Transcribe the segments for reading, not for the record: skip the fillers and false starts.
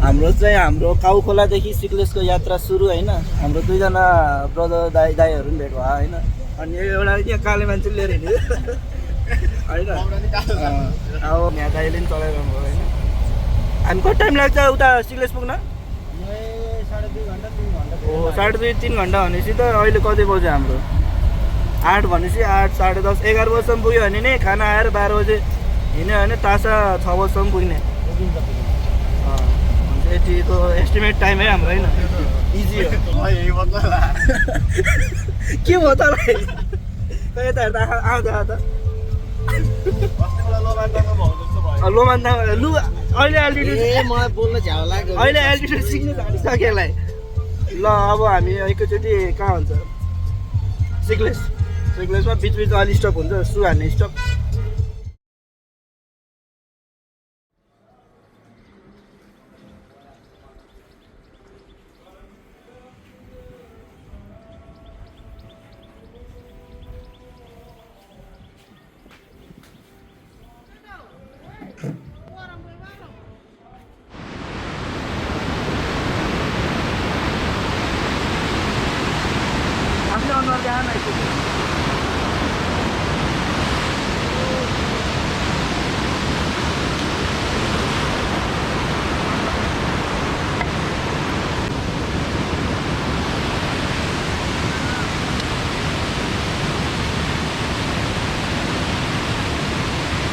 हाम्रो चाहिँ हाम्रो काउ खोलादेखि सिक्लेसको यात्रा सुरु होइन। हाम्रो दुईजना ब्रदर दाईहरू पनि भेट भयो होइन। अनि एउटा यहाँ काले मान्छे लिएर हिँड्यो होइन। अब यहाँ दाइले पनि चलाइरहनु भयो होइन। हामी कति टाइम लाग्छ उता सिक्लेस पुग्न? 2.5 घन्टा 3 घन्टा। हो 2.5-3 घन्टा भनेपछि त अहिले कति बज्यो हाम्रो? 8 भनेपछि 8, 10:30, 11 बजीसम्म पुग्यो भने नि खाना आएर 12 बजे हिँड्यो भने तासा 6 बजीसम्म पुग्ने। यतिको एस्टिमेट टाइम है हाम्रो होइन। इजी हो के भयो त यता हेर्दा आउँदा आउँदा लोमान्दामा लु अहिले एल्टिट्युड बोल्न झ्याउ लाग्यो। अहिले एल्टिट्युड सिक्नु थालिसक्यो यसलाई। ल अब हामी एकैचोटि कहाँ हुन्छ? सिक्लेसमा बिचमा अलि स्टप हुन्छ, सु हान्ने स्टप। आफ्नो अनुहार ध्यान आइपुग्यो।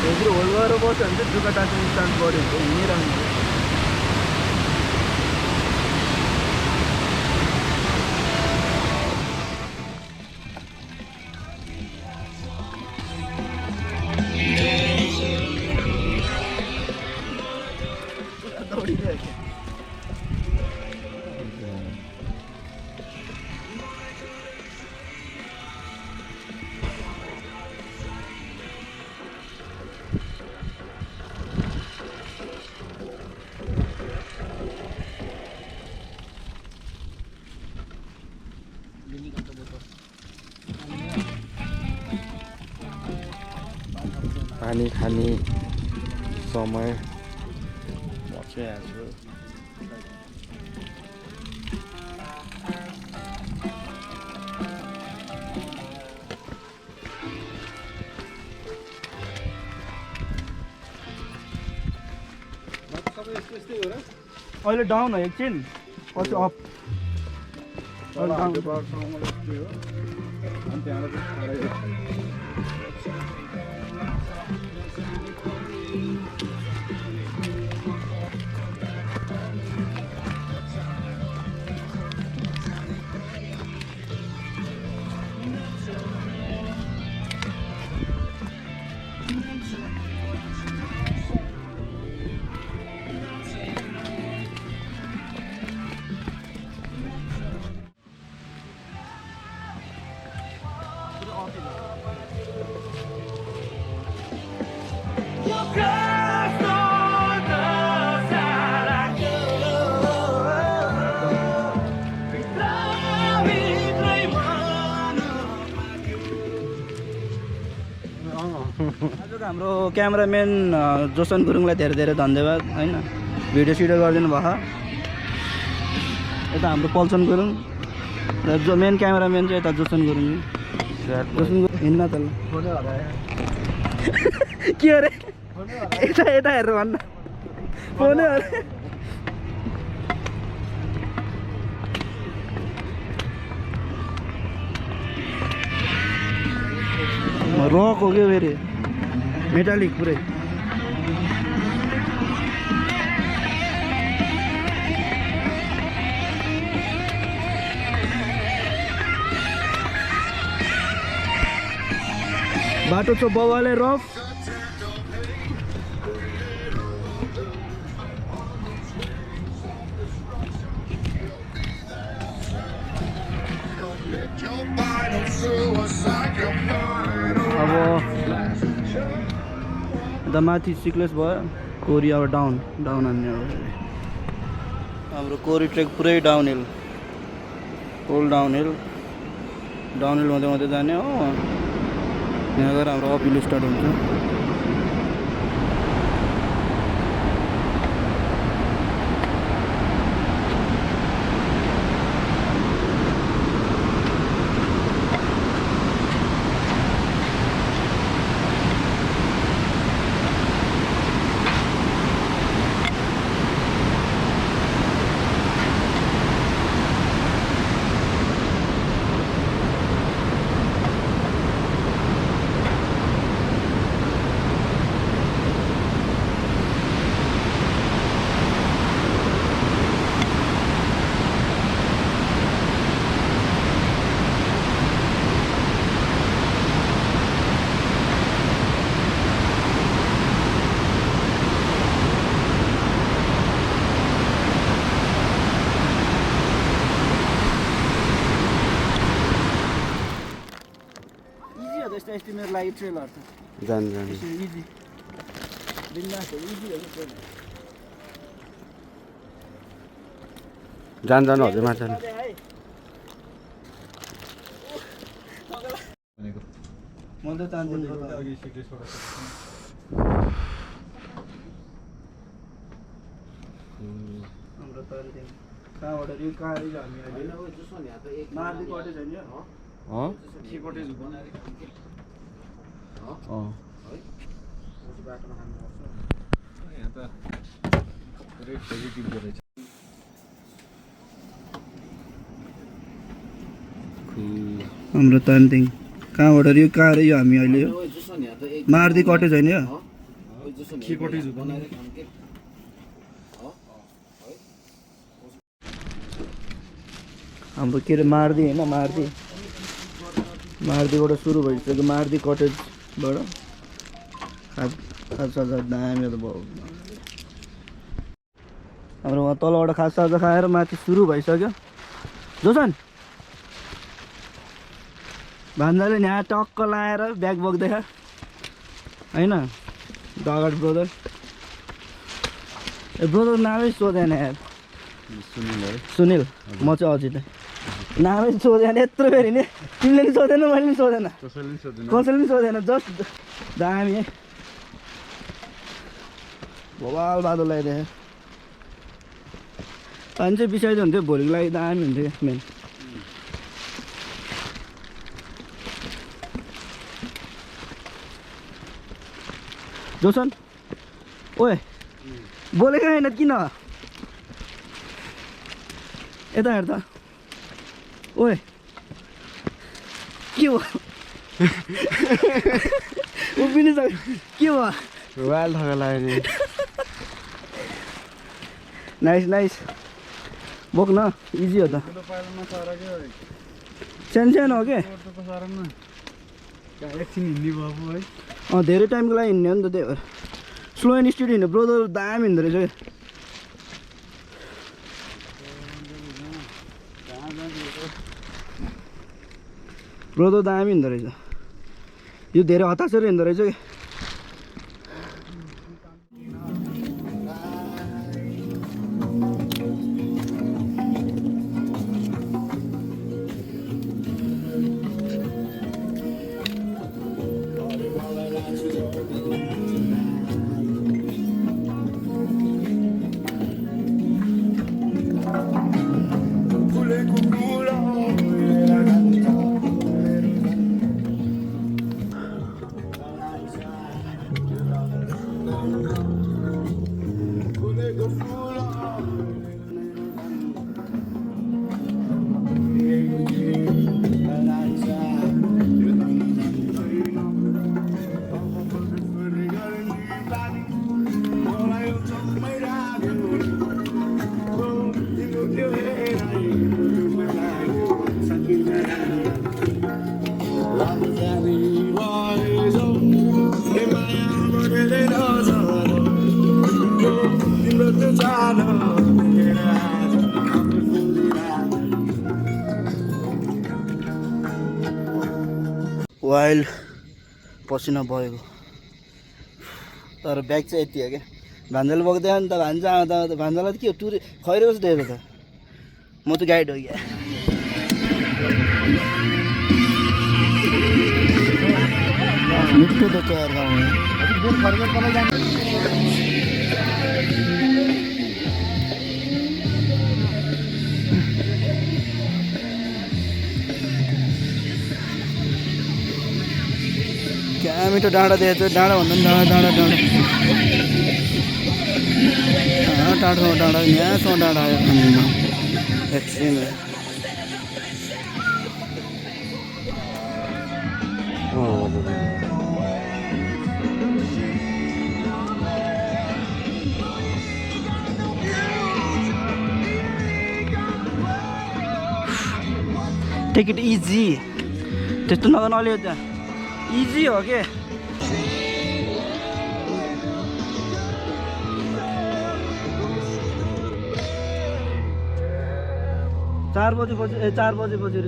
यत्रो होल गरेर बस्यो भने चाहिँ दुःख टाक्ने चान्स बढ्यो भने हिँडिरहनु। पानी खाने समय बसिरहेको छु। अहिले डाउन हो एकछिन, पछि अप। आजको हाम्रो क्यामराम्यान जोसन गुरुङलाई धेरै धेरै धन्यवाद होइन। भिडियो सिडियो गरिदिनु भयो। यता हाम्रो पल्सन गुरुङ र जो मेन क्यामराम्यान चाहिँ यता जोसन गुरुङ। जोसन गुरुङ हिँड्न त ल के अरे यता यता हेरेर भन्न फोनै अरे रक हो क्या फेरि मेटालिक पुरै। बाटो छ बवाले रफ। अब यता माथि सिक्लेस भयो, कोरी अब डाउन हान्ने हो। हाम्रो कोरी ट्रेक पुरै डाउन हिल, फुल डाउन हिल हुँदै हुँदै जाने हो। यहाँ गएर हाम्रो अप हिल स्टार्ट हुन्छ। 27 तिमीहरू लागि ट्रेलर त जान इजी बिन्दास हो इजी हो ट्रेलर जान हजुर माछा म त चाहन्छु हाम्रो त कहाँबाट यो कहाँ हामी अहिले मार्दी कटेज होइन हाम्रो तानदिङ कहाँबाट यो कहाँ यो हामी अहिले मार्दी कटेज होइन यो हाम्रो के अरे मार्दी होइन मार्दीबाट सुरु भइसक्यो मार्दी कटेजबाट खाजा दामी त भयो हाम्रो उहाँ तलबाट खाजा खाएर माथि सुरु भइसक्यो जोसन भान्जाले यहाँ टक्क लाएर ब्याग बोक्दैछ होइन डगट ब्रदर ए ब्रदर नामै सोधेन यार सुनिल म चाहिँ अजित नामै सोधेन यत्रो फेरि नि तिमीले नि सोधेन मैले पनि सोधेन कसैले पनि सोधेन जस्ट दामी है भोबाल बादल लगाइदिएछ पानी चाहिँ बिसाइदियो हुन्थ्यो भोलिको लागि दामी हुन्थ्यो मेन जोसन ओए बोलेको होइन किन यता हेर त ओए के हो उभिनु सक्यो के हो वाल थका लाग्यो नि नाइस बोक न इजी हो त सानो हो के धेरै टाइमको लागि हिँड्ने हो नि त त्यही भएर स्लो एन्ड स्पिड हिँड्यो ब्रोदर दामी हिँड्दो रहेछ क्या ब्रोदर दामी हिँड्दो रहेछ यो धेरै हतासेर हिँड्दो रहेछ कि वाइल्ड पसिना बगेको तर ब्याग चाहिँ यति हो क्या भान्जाले बोक्दैन नि त भान्जा आउँदा भान्जालाई त के हो टुरे खैरो जस्तो देखेको त म त गाइड हो क्या मिठो त तयार गाउँ क्या मिठो डाँडा देखेको छ डाँडा भन्दा पनि डाँडा टाढोमा डाँडा यहाँसम्म डाँडा आयो एक्सट्रिम टेक इट इजी त्यस्तो नगर्नु अलि त्यहाँ इजी हो के 4 बजेपछि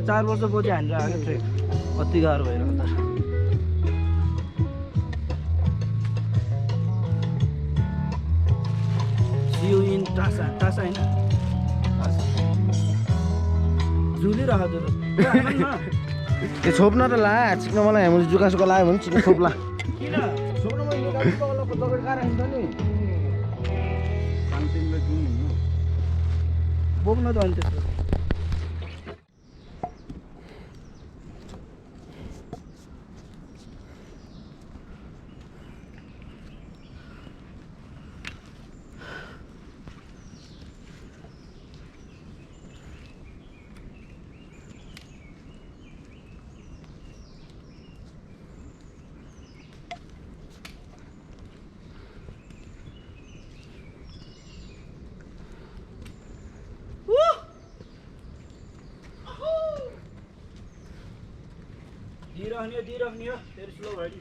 4 वर्षपछि हानेर आएको ट्रेन अति गाह्रो भइरहेको छ यु इन टासा टासा होइन झुलिरह त्यो त्यो छोप्न त ला चिक्न मलाई हाम्रो जुकासको लाग्यो भने चिक्न छोप्ला किन छोप्न मैले जुकासको जगत गाह्रो हुन्छ नि शान्तिले जुन बोक्न त अनि त्यस्तो दिइराख्ने हो फेरि स्लो भयो नि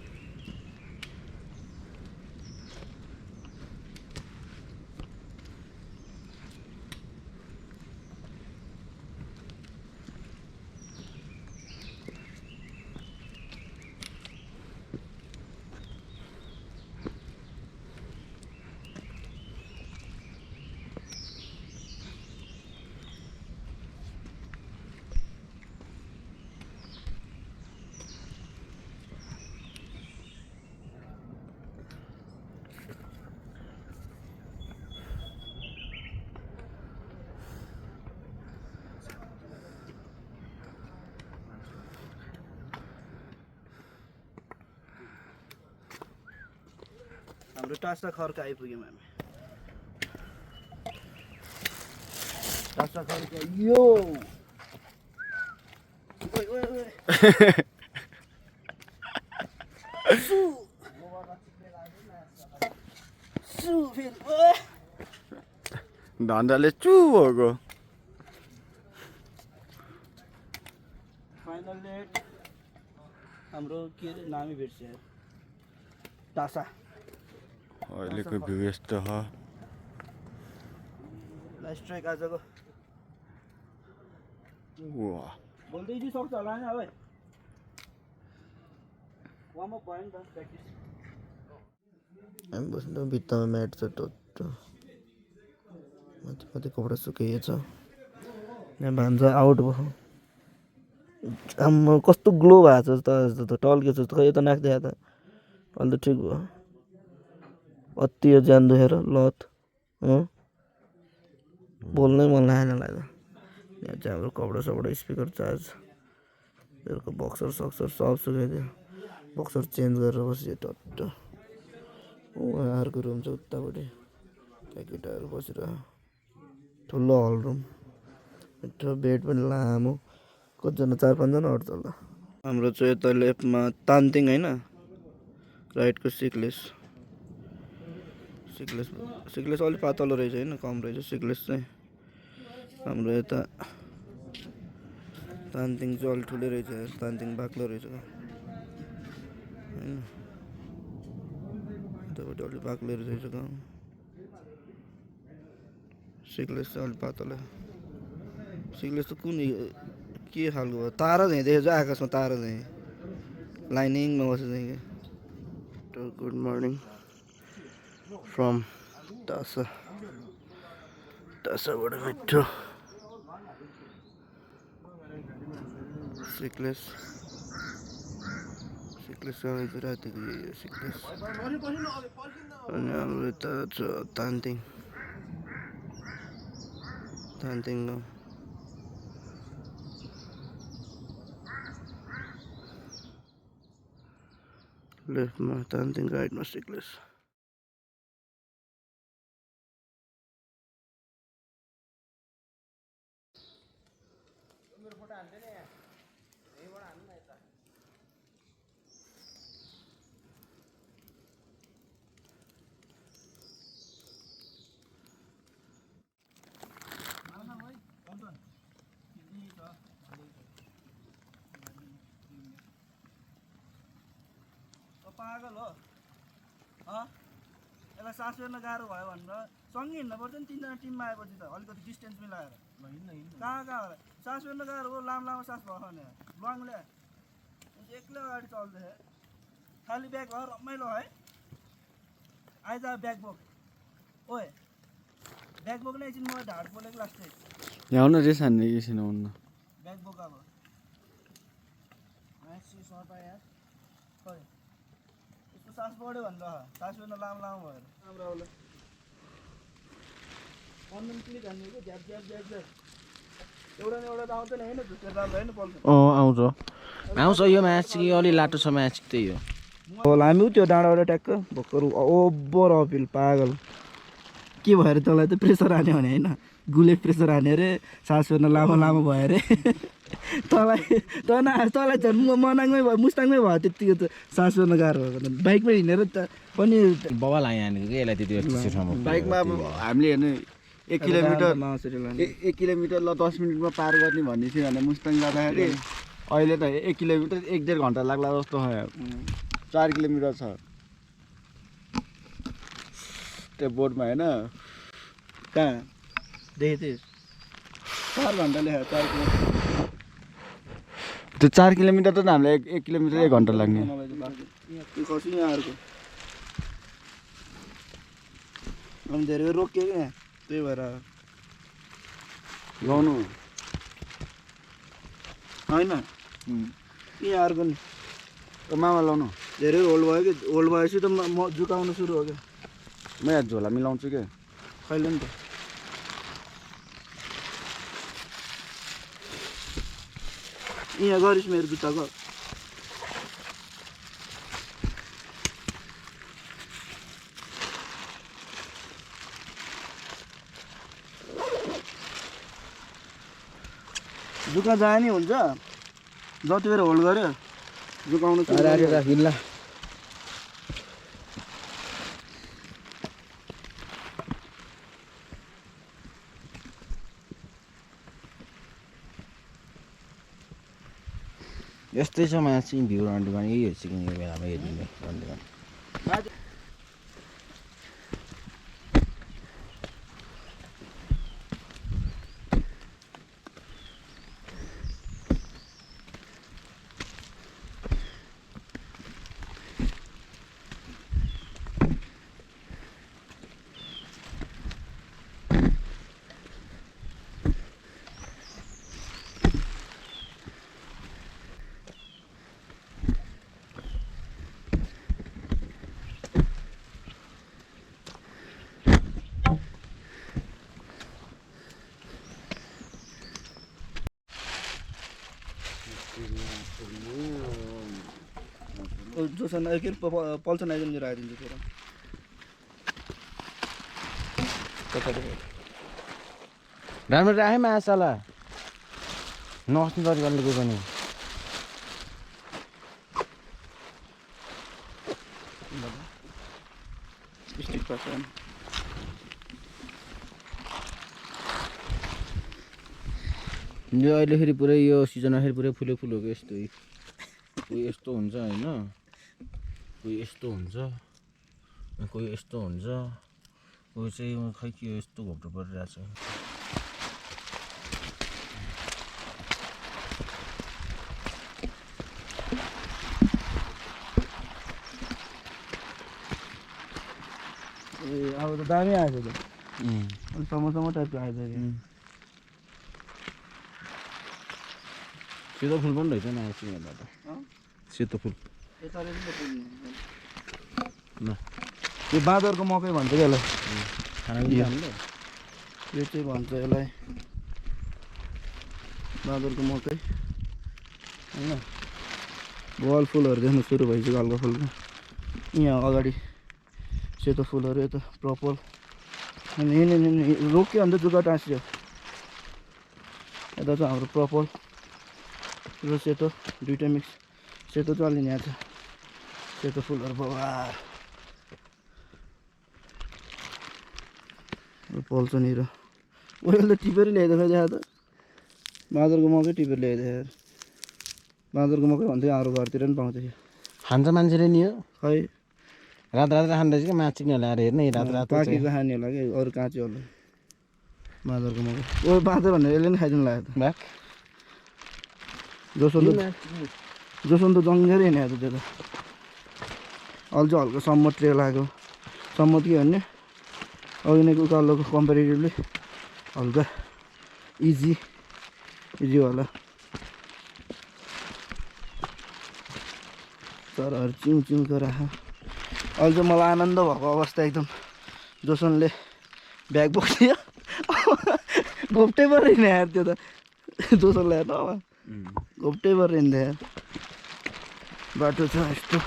हाम्रो टासा खर्क आइपुग्यौँ हामी टासा खर्क यो ओइ ओइ ओइ सु फेरि ओए धन्दाले चु भएको फाइनल डेट हाम्रो के अरे नामै बिर्स्यो यार टासा अहिलेको भ्यू यस्तो हो लास्ट ट्र्याक आजको वाह बोल्दै चाहिँ सक्छ होला नि अब वार्म अप भयो नि त प्र्याक्टिस हामी बस्नु भित्तामा म्याट छ टोटो माथि माथि कपडा सुकाइएछ यहाँ भान्जा आउट भयो आम्मा कस्तो ग्लो भएको छ त टल्केछ त खै त नाख्दै त अहिले त ठिक भयो अति यो ज्यान दुखेर लत बोल्नै मन लागेन लाग्दा यहाँ चाहिँ हाम्रो कपडा सपडा स्पिकर चार्ज बेलुका बक्सर सक्सर सब सुकाइदियो बक्सर चेन्ज गरेर बसियो टट्ट अर्को रुम छ उतापट्टि त्यहाँ केटाहरू बसिरह ठुलो हल रुम मिठो बेड पनि लामो कतिजना 4-5 जना अट्छ होला हाम्रो चाहिँ यता लेफ्टमा तानतिङ होइन राइटको सिक्लेस सिक्लेस अलिक पातलो रहेछ होइन कम रहेछ सिक्लेस चाहिँ हाम्रो यता तानतिङ चाहिँ अलिक ठुलै रहेछ तानतिङ बाक्लो रहेछ होइन यतापट्टि अलिक बाक्लो रहेछ गाउँ सिक्लेस चाहिँ अलिक पातलो सिक्लेस त कुन के खालको हो तारा झैँ देखेको छ आकाशमा तारा झैँ लाइनिङमा बसेको चाहिँ गुड मर्निङ फ्रम टासाबाट मिठो सिक्लेस रातिको यही सिक्लेस अनि हाम्रो यता छ तानतिङ गाउँ लेफ्टमा तानतिङ राइटमा सिक्लेस पागल हो यसलाई सास फेर्न गाह्रो भयो भनेर सँगै हिँड्नु पर्छ नि 3 जना टिममा आएपछि त अलिकति डिस्टेन्स मिलाएर कहाँ होला सास फेर्न गाह्रो हो लामो सास भयो भने लङले एक्लै अगाडि चल्दै खाली ब्याग भयो रमाइलो है आइज ब्याग बोक ओए ब्याग बोक्न एकछिन म ढाड पोलेको लास्टै यहाँ आउन रेस हान्ने एकछिन आउनु ब्याग बोक अब खै यस्तो सास बढ्यो भनेर सास फेर्न लामो लामो भएर राम्रो आउला पन्ध्र क्लिक हान्ने कि झ्याप झ्याप झ्याप झ्याप एउटा न एउटा त आउँदैन होइन झुकेर राम्रो होइन पल्छ आउँछ यो म्याच कि अलि लाटो छ म्याच त्यही हो होला हामी त्यो डाँडाबाट ट्याक्क भर्खर ओभर अपिल पागल के भएर तँलाई त प्रेसर हान्यो भने होइन गुले प्रेसर हान्यो अरे सास फेर्न लामो लामो भयो अरे तँलाई झन् मनाङमै भयो मुस्ताङमै भयो त्यतिको त सास फेर्न गाह्रो भएको त बाइकमा हिँडेर त पनि बाबा लाइ हानेको कि यसलाई त्यति बाइकमा अब हामीले हेर्नु 1 किलोमिटर 1 किलोमिटर ल 10 मिनटमा पार गर्ने भन्ने थियो भने मुस्ताङ जाँदाखेरि अहिले त 1 किलोमिटर 1.5 घन्टा लाग्ला जस्तो भयो 4 किलोमिटर छ त्यो बोर्डमा होइन कहाँ देखेको थिएँ 4 घन्टा लेखा 4 किलोमिटर त्यो 4 किलोमिटर त हामीलाई 1 किलोमिटर 1 घन्टा लाग्ने त्यो खसी यहाँहरूको अनि धेरै बेर रोकियो क्या त्यही भएर गाउनु होइन यहाँहरूको नि मामा लाउनु धेरै होल्ड भयो कि होल्ड भएपछि त म झुकाउनु सुरु हो क्या म यहाँ झोला मिलाउँछु क्या खैले नि त यहाँ गरिस् मेरो जुत्ताको जुका जाने हुन्छ जति बेर होल्ड गर्यो जुकाउनु हिँड्ला यस्तै छ म्याच चाहिँ भ्यू रन्डुमा यही हेर्छु कि यो बेलामा हेर्ने रन्डुमा जोसन के पल्सन आइदिनु लिएर आइदिन्छु फेरि राम्रो राखेँ माछाला नस्नु तरिकाले कोही पनि स्टिक पर्छ यो अहिले फेरि पुरै यो सिजनमा फेरि पुरै फुल्यो फुलेको यस्तो कोही यस्तो हुन्छ होइन कोही यस्तो हुन्छ कोही यस्तो हुन्छ कोही चाहिँ खै के यस्तो घोप्टो परिरहेको छ ए अब त दामी आएछ त अलिक समोसम्म टाइपको आएछ सेतो फुल पनि रहेछ नयाँ सिँगेला त सेतो फुल ल यो बाँदरको मकै भन्छ क्या यसलाई खाना यो चाहिँ भन्छ यसलाई बाँदरको मकै होइन बल फुलहरू देख्नु सुरु भइसक्यो हल्का फुल्का यहाँ अगाडि सेतो फुलहरू यता पर्पल अनि यिनी रोक्यो अन्त जुगा टाँसियो यता चाहिँ हाम्रो पर्पल र सेतो दुइटै मिक्स सेतो चाहिँ अलि यहाँ छ सेतो फुलहरू बबार पल्छ नि र ओहिले त टिपेरै ल्याइदिएको खै देखा त बाँदरको मकै टिपेर ल्याइदियो बाँदरको मकै भन्थ्यो हाम्रो घरतिर पनि पाउँछ खान्छ मान्छेले नि हो खै रात रात खाँदैछ कि माछिने होला आएर हेर्ने रात रात पाकेको खाने होला कि अरू काँची होला बाँदरको मकै ओ बाँदर भनेर यसले पनि खाइदिनु लाग्यो त ब्याक जोसन त जङ्गेरै हिँड्यो त त्यो त अझ हल्का सम्मत ट्रे लाग्यो सम्मत के भन्ने अघि नै उकालोको कम्पेरिटिभली हल्का इजी होला। चराहरू चिउ चिउ गरेर अहिले चाहिँ मलाई आनन्द भएको अवस्था एकदम। जोसनले ब्याग बोक्यो घोप्टै पऱ्यो नि यार त्यो त जोसनले हेर्नु अब घोप्टै पऱ्यो नि त यार। बाटो छ यस्तो।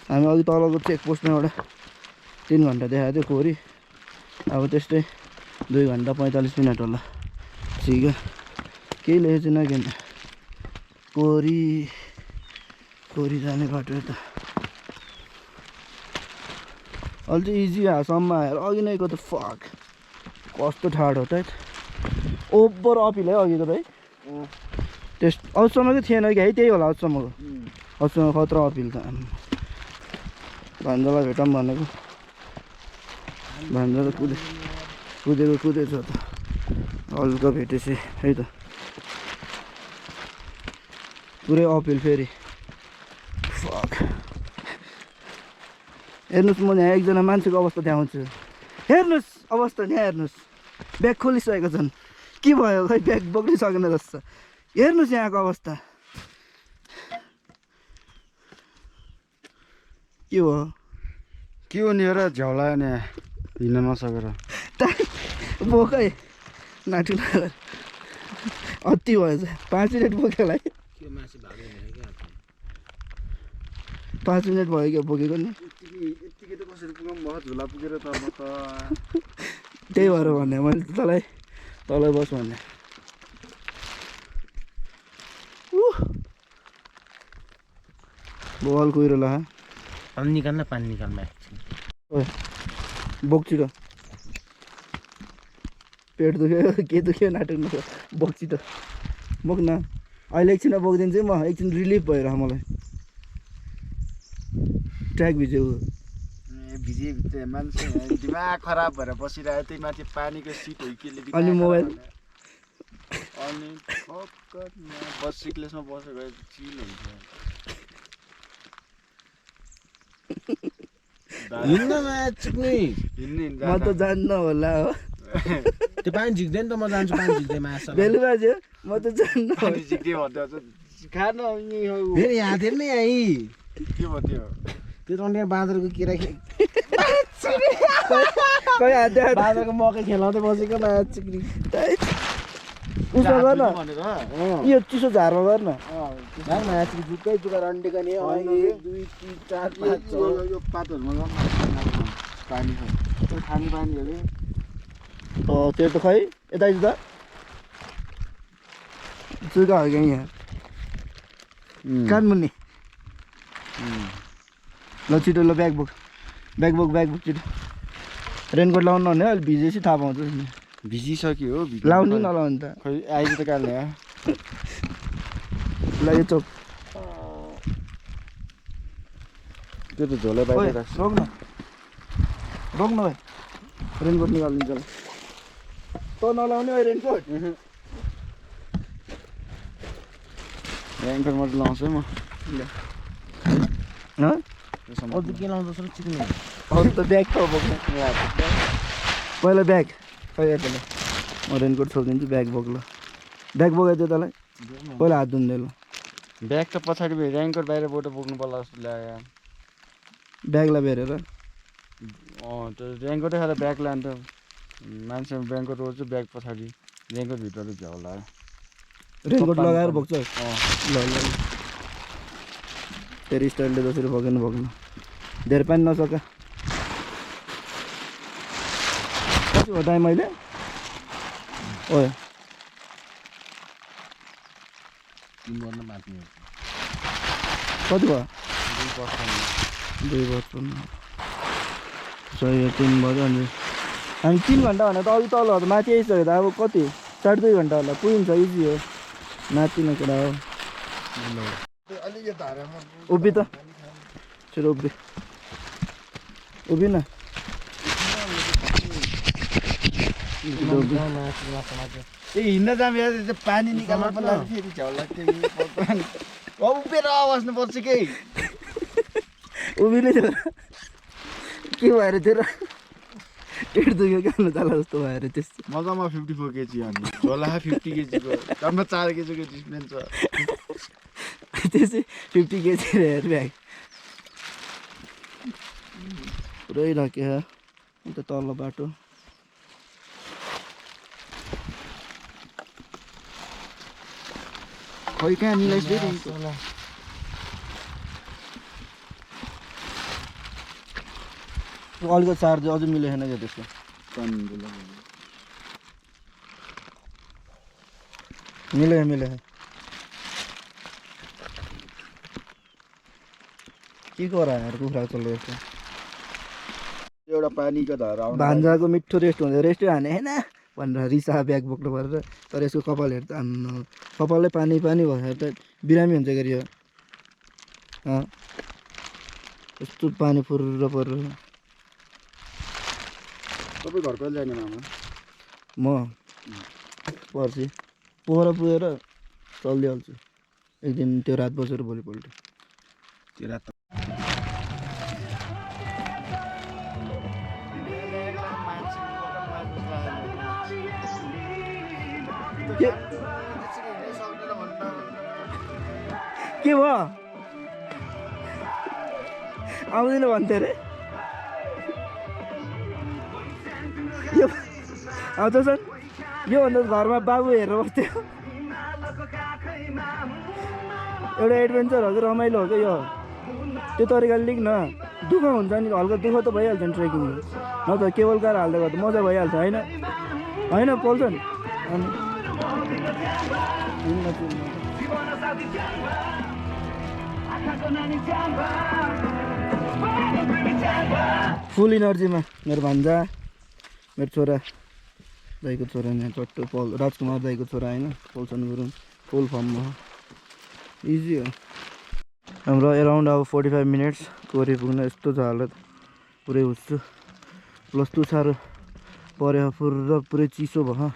हामी अघि तलको चेकपोस्टमा एउटा 3 घन्टा देखाएको थियो खोरी, अब त्यस्तै 2 घन्टा 45 मिनट होला। ठिक केही लेखेको छैन किन कोरी जाने बाटो यता अहिले चाहिँ इजी हासम्म आएर अघि नैको त फक कस्तो ठाडो त ओभर अपिल है अघिको त है। त्यस अझसम्मकै थिएन कि है, त्यही होला अझसम्म खतरा अपिल त। भान्जालाई भेटौँ भनेको भान्जा त कुदेको छ त हल्का भेटेपछि है त पुरै अपिल फेरि फक। हेर्नुहोस् म यहाँ एकजना मान्छेको अवस्था देखाउँछु। हेर्नुहोस् अवस्था यहाँ हेर्नुहोस्, ब्याग खोलिसकेको छन्। के भयो खै ब्याग बोक्नै सकेन जस्तो। हेर्नुहोस् यहाँको अवस्था के हो नि र झ्याउला नि हिँड्न नसकेर बोकै नाटु अति भयो 5 मिनट बोकेलाई 5 मिनट भयो क्या बोकेको नि। यत्तिकै त कसरी पुगाउँ भयो झुला पुगेर त म त त्यही भएर भने मैले तँलाई बस भने। बल कुहिरो ला पानी निकाल्न बोक्छु त पेट दुख्यो के दुख्यो नाटक बोक्छु त बोक न। अहिले एकछिन बोकिदिन्छु म, एकछिन रिलिफ भएर मलाई ट्र्याक भिज्यो भिजे मान्छे दिमाग खराब भएर बसिरहेको त्यही माथि पानीको सिट हो के अनि मोबाइल अनि बस सिक्लेसमा बसेको चिल हुन्छ। म त जान्न होला हो त्यो पानी झिक्दैन त म जान्छु पानी झिक्दै माछा बेलु बाज्यो म त जान्न खानु फेरि यहाँ थियो नि यहीँ के भयो त्यो टन्डिया बाँदरको किरा खै बाँदरको मकै खेलाउँदै बसेको न चिक्री उसो गर न यो चिसो झारमा गर न झुक्कै जुका रन्डेको नि 1 2 3 4 5 6 यो पातहरूमा पानी छ खाने पानी हो कि त्यो त खै यता आइज त जुका हो क्या यहाँ कानमुनि ल छिटो ल ब्याग बोक छिटो। रेनकोट लाउनु भने अहिले भिजेपछि थाहा पाउँछ नि भिजिसक्यो हो लाउनु नलाउनु त खै आइज त काल्ने ल यो चोक त्यो त झोला बाहिर राख्छ। रोक्न भाइ रेनकोट निकालिदिन्छ ल त नलाउने भाइ रेनकोट रेनकोट मात्रै लाउँछु है म अझ के लाउँछ चिक्ने अरू त ब्याग त बोक्नु पहिला ब्याग खै यताले म रेनकोट छोडिदिन्छु ब्याग बोक ल ब्याग बोकाइदियो तँलाई पहिला हात धुँदै ल ब्याग त पछाडि रेनकोट बाहिरबाट बोक्नु पर्ला जस्तो लाग्यो ब्यागलाई भेरेर त्यो रेनकोटै खाएर ब्याग लान्छ मान्छे रेनकोट रोज्छ ब्याग पछाडि रेनकोट भित्र झ्याउला रेनकोट लगाएर बोक्छ ल तेरो स्टाइलले जसरी बोक्नु धेरै पानी नसका कति हो टाइम अहिले ओ कति भयो 2:55 सही 3 बज्यो अनि हामी 3 घन्टा भने त अघि तल माथि आइसक्यो त अब कति 2.5 घन्टा होला पुगिन्छ इजी हो माथि न कुरा हो उभि त छिटो उभि न हिँड्न जाँदा पानी निकाल्न पर्ला फेरि झ्याउला उभिएर बस्नुपर्छ के उभिने के भएर तेरो पेट दुख्यो खानु जाला जस्तो भयो अरे त्यस्तो मजामा 54 केजी अनि झोला 50 केजीको टम्म 4 केजीको डिस्प्लेन छ त्यसै 50 केजी हेर ब्याग पुरै राख्यो अन्त तल्लो बाटो खै कहाँ मिलाइस फेरि अलिकति चार्ज अझै मिलेन क्या त्यसको मिले के गराएर कुखुरा चल्लो यस्तो एउटा पानीको धारा आउनु भान्जाको मिठो रेस्ट हुन्छ रेस्टै हाने होइन भनेर रिसा ब्याग बोक्नु परेर तर यसको कपाल हेर्दा कपालै पानी भयो त बिरामी हुन्छ गरी यो यस्तो पानी फुर्र परेर तपाईँ घर कहिले जाने मामा म पर्सि पोखरा पुगेर चलिदिइहाल्छु एक दिन त्यो रात बसेर भोलिपल्ट त्यो रात के भयो आउँदैन भन्थ्यो अरे यो आउँछ सर योभन्दा घरमा बाबु हेरेर बस्थ्यो एउटा एडभेन्चर हो कि रमाइलो हो क्या यो त्यो तरिकाले लिक न दुःख हुन्छ नि हल्का दुःख त भइहाल्छ नि ट्रेकिङ न त केबल कार हाल्दै गर्दा मजा भइहाल्छ होइन पोल्छ नि अनि फुल इनर्जीमा मेरो भान्जा मेरो छोरा दाइको छोरा यहाँ चट्टो पल राजकुमार दाइको छोरा होइन पोल्सन गुरुङ फुल फर्ममा इजी हो हाम्रो एराउन्ड अब 45 मिनट्स कोरी पुग्न यस्तो छ हालत पुरै हुस्छु प्लस तुसारो पऱ्यो पुरा पुरै चिसो भयो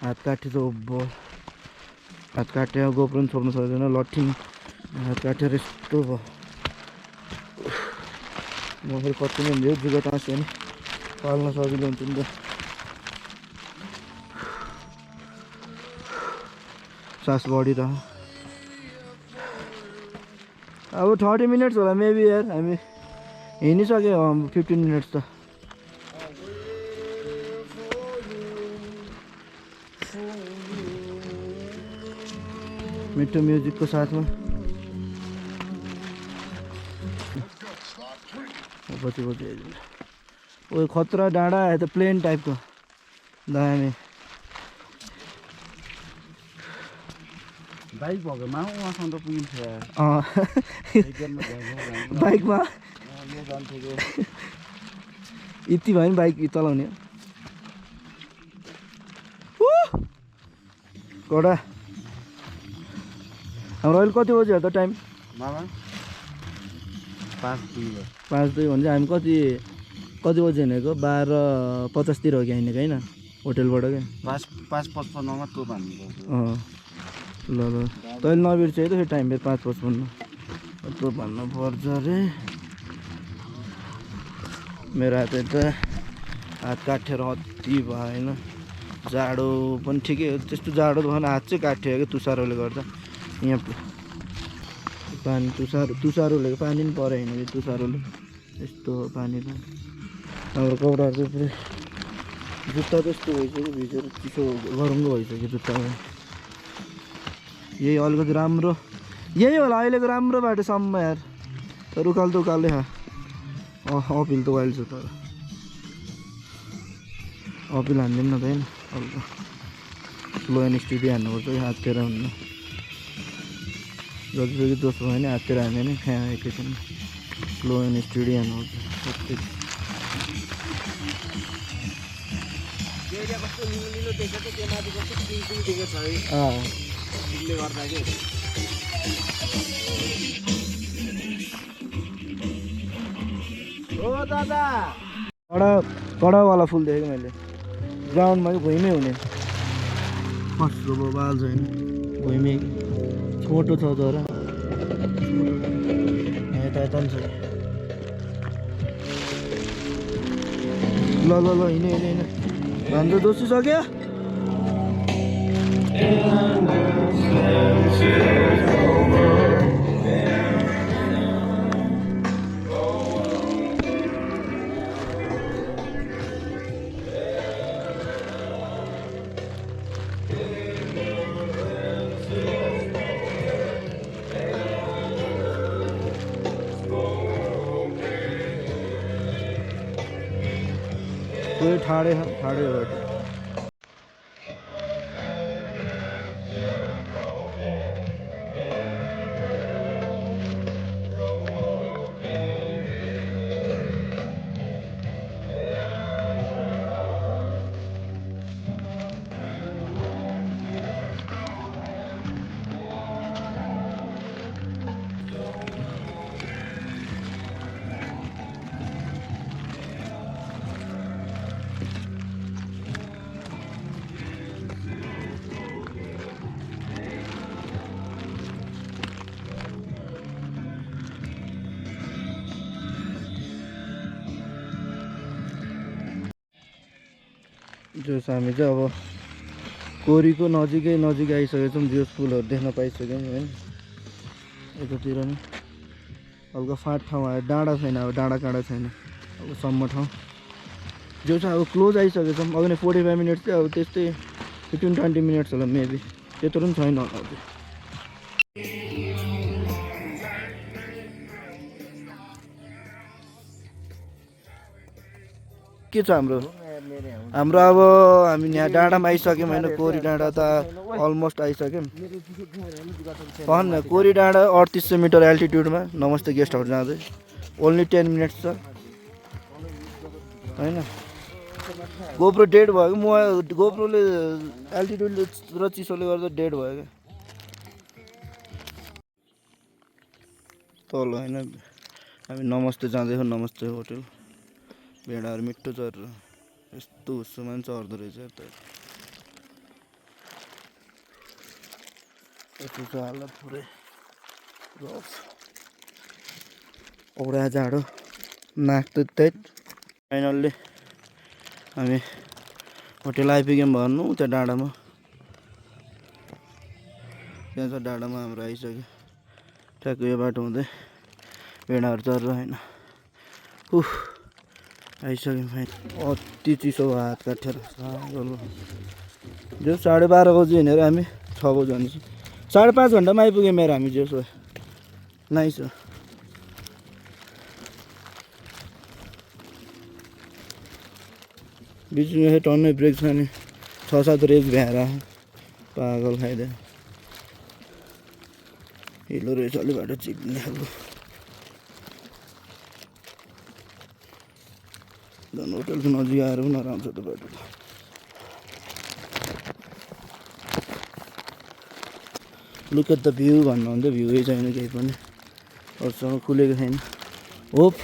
हात काटेर ओब्बो हात काटेर गोप्रो पनि छोप्नु सक्दैन लट्ठिङ हात काटेर यस्तो भयो म फेरि कति नै हुन्छ जुगा टाँस्यो भने पाल्न सजिलो हुन्छ नि त सास बढिरह अब 30 मिनट्स होला मेबी यार हामी हिँडिसक्यो 15 मिनट्स त मिठो म्युजिकको साथमा पछि ओ खतरा डाँडा आयो त प्लेन टाइपको दामी बाइक भएको उहाँसँग त पुगिन्छ बाइकमा यति भयो नि बाइक चलाउने कडा हाम्रो अहिले कति बज्यो त टाइम मामा 5:02 भने चाहिँ हामी कति बजी हिँडेको 12:50 हो कि हिँडेको होइन होटेलबाट क्या 5:55 मा तँ भन्नुपर्छ ल तैँले नबिर्छ है त फेरि टाइम फेरि 5:55 तँ भन्नु पर्छ अरे मेरो हात त हात काटेर अति भयो होइन जाडो पनि ठिकै हो त्यस्तो जाडो भएन हात चाहिँ काट्यो क्या तुसारोले गर्दा यहाँ पानी तुसारोले पानी पनि पऱ्यो होइन तुसारोले यस्तो पानी त हाम्रो कपडाहरू चाहिँ पुरै जुत्ता जस्तो भइसक्यो भिजेर चिसो गरमको भइसक्यो जुत्तामा यही अलिकति राम्रो यही होला अहिलेको राम्रो बाटोसम्म यार तर उकाल त उकालै अपिल त वाइल्ड छ तर अपिल हान्दिउँ न त होइन हल्का स्लो एन्ड स्टिडी हान्नुपर्छ कि हाततिर हुन्न जतिसक्यो दोस्रो भयो भने हाततिर हान्यो भने खाँ एकैछिन स्लो एन्ड स्टिडी हान्नुपर्छ कडावाला फुल देखेको मैले ग्राउन्डमा भुइँमै हुने कस्तो बाल छैन भुइँमै छोटो छ तर यता पनि छ ल ल ल हिँड हिँड हिँड भान्जा दोसिसक्यो कोही ठाडै ठाडै हो जोस हामी चाहिँ अब कोरीको नजिकै आइसकेको छौँ जोस पुलहरू देख्न पाइसक्यौँ होइन यतातिर नि हल्का फाँट ठाउँ आयो डाँडा छैन अब डाँडा काँडा छैन अब सम्म ठाउँ जो चाहिँ अब क्लोज आइसकेको छौँ अघि नै 45 मिनट चाहिँ अब त्यस्तै 15-20 मिनट्स होला मेबी त्यत्रो पनि छैन होला अझै के छ हाम्रो अब हामी यहाँ डाँडामा आइसक्यौँ होइन कोरी डाँडा त अलमोस्ट आइसक्यौँ भन न कोरी डाँडा 3800 मिटर एल्टिट्युडमा नमस्ते गेस्ट हाउस जाँदै ओन्ली 10 मिनट्स छ होइन गोप्रो डेड भयो कि गोप्रोले एल्टिट्युड र चिसोले गर्दा डेड भयो क्या तल होइन हामी नमस्ते जाँदैछौँ नमस्ते होटल भेडाहरू मिठो चरेर यस्तो हुस्सोमा पनि चर्दो रहेछ यता यस्तो छ हालत पुरै रफ औडा जाडो नाक त त्यही फाइनल्ली हामी होटेल आइपुग्यौँ भन्नु त्यहाँ डाँडामा त्यहाँ छ डाँडामा हाम्रो आइसक्यो ट्याक्क यो बाटो हुँदै भेडाहरू चरेर होइन आइसक्यौँ फाइन अति चिसो हात काटेर जो 12:30 बजी हिँडेर हामी 6 बजी भनेपछि 5.5 घन्टामा आइपुग्यौँ मेरो हामी जो नाइस हो बिचमा टन्नै ब्रेक छ नि 6-7 रेस भ्याएर पागल खाइदियो हिलो रहेछ अलि बाटो चिप्ने खालको झन् होटलको नजिक आएर पनि नराम्रो छ त बाटो लुक एट द भ्यू भन्नुहुन्थ्यो भ्यूै छैन केही पनि अरूसँग खुलेको छैन होप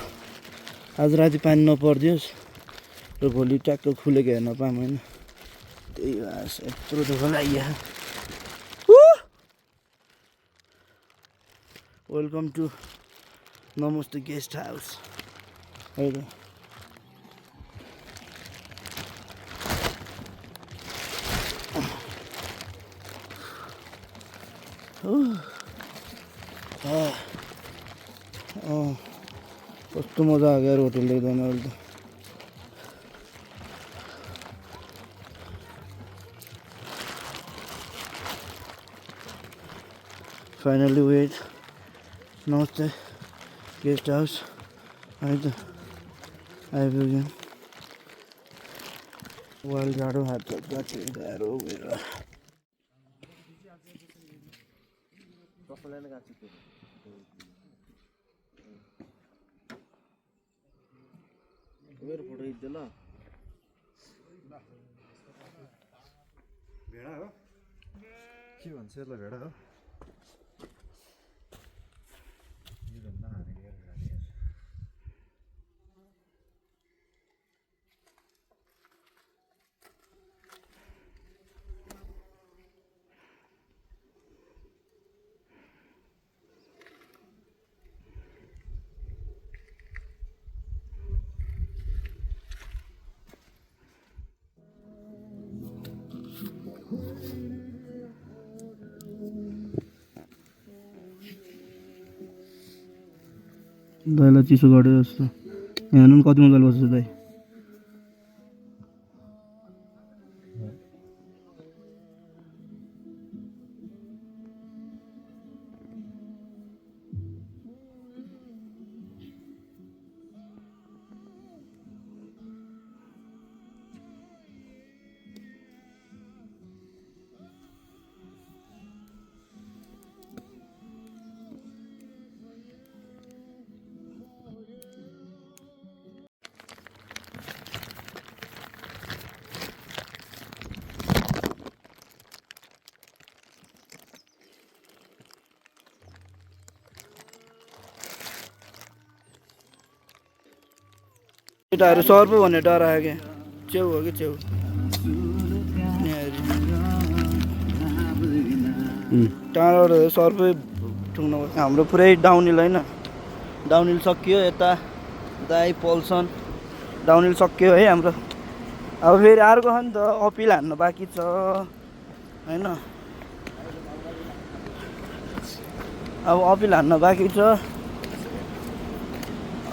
आज राति पानी नपरिदियोस् र भोलि ट्याक्क खुलेको हेर्न पाऊँ होइन त्यही आश यत्रो दुःख लाग्यो वेलकम टु नमस्ते गेस्ट हाउस है त कस्तो मजा आयो यार होटल देख्दैन अहिले त फाइनली वेट नमस्ते गेस्ट हाउस है त आइपुग्यौँ वाल जाडो हात गाह्रो गएर मेरो फोटो खिच्दै ल भेडा हो के भन्छ यसलाई भेडा हो दाइलाई चिसो गऱ्यो जस्तो यहाँ हेर्नु कति मजाले बस्छ दाइ केटाहरू सर्प भन्ने डरायो क्या च्याउ हो कि च्याउ टाढाबाट सर्पै ठुङ्न हाम्रो पुरै डाउनहिल होइन डाउनहिल सकियो यता दाइ पल्सन डाउनहिल सकियो है हाम्रो अब फेरि अर्को छ नि त अपिल हान्न बाँकी छ होइन अब अपिल हान्न बाँकी छ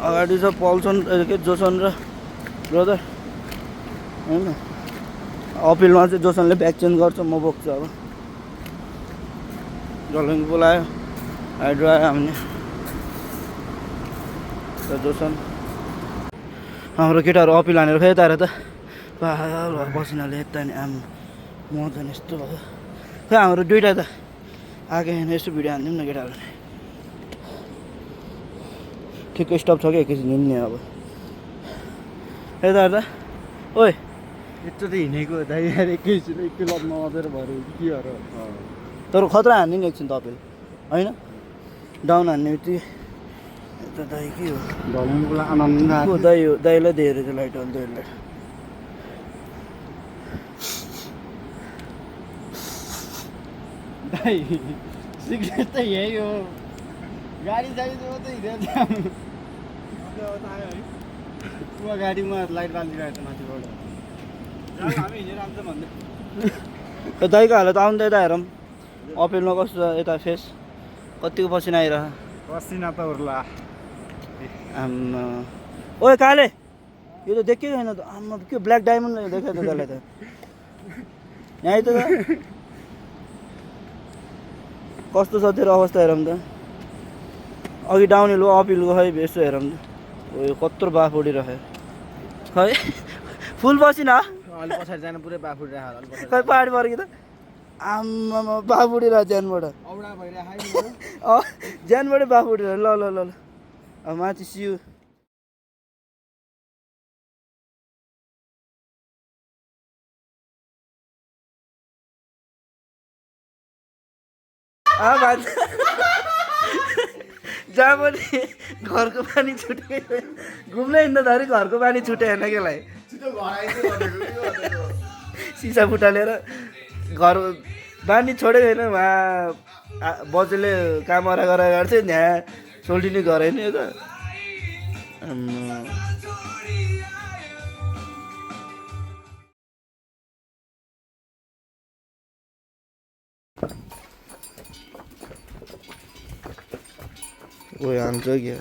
अगाडि छ पल्सन के जोसन र ब्रदर होइन अपिलमा चाहिँ जोसनले ब्याक चेन्ज गर्छ म बोक्छु अब जलङ्गी बोलायो हाइड्रो आयो हामीले जोसन हाम्रो केटाहरू अपिल हानेर खै यता त पागल भयो पसिनाले यता नि आम मजा नि यस्तो भयो खै हाम्रो दुइटा त आएको छैन यस्तो भिडियो हानिदिउँ न केटाहरू ठिकै स्टप छ क्या एकैछिन हिँड्ने अब यता त ओइ एकचोटि हिँडेको दाइ यार एकैछिन एकै लतमा अँधेर भएर के हो र तर खतरा हान्ने नि एकछिन तपाईँ होइन डाउन हान्ने बित्तिकै यता दाइ के हो ढल्नुको लागि आनन्द को दाइ हो दाइलाई दिएर चाहिँ लाइट हल्दो लाइट दाइ सिक्रेट त यही हो गाडी जाने मात्रै हिँडेर पुरा गाडीमा लाइट बालिरहेको छ माथिबाट हामी हिँडेर आउँछ भन्दै दाइको हालत आउनु त यता हेरौँ अपिलमा कस्तो छ यता फेस कतिको पसिना आइरह पसिना त उर्ला आम्मा ओए काले यो त देखेकै छैन त आम्मा के ब्ल्याक डायमन्ड देखायो त त्यसलाई त यहाँ त कस्तो छ तेरो अवस्था हेरौँ त अघि डाउन हिल हो अपिलको खै यसो हेरौँ त यो कत्रो बाफ उडिरह्यो खै फुल पसिना अलि पछाडि जानु पुरै बाफ उडिरहेको खै पहाडी फर्की त आम्मामा बाफ उडिरहेको ज्यानबाट औडा भइरहेको ज्यानबाटै बाफ उडिरह्यो ल ल ल ल अब माथि सिउ जहाँ पनि घरको पानी छुट्यो घुम्नै हिँड्दा धरि घरको पानी छुट्यो हेर्न केलाई सिसा फुटालेर घर बानी छोडेको होइन उहाँ बजेले काम गराएर चाहिँ यहाँ सोल्टिनी गरेन यो त ओ हान्छ क्या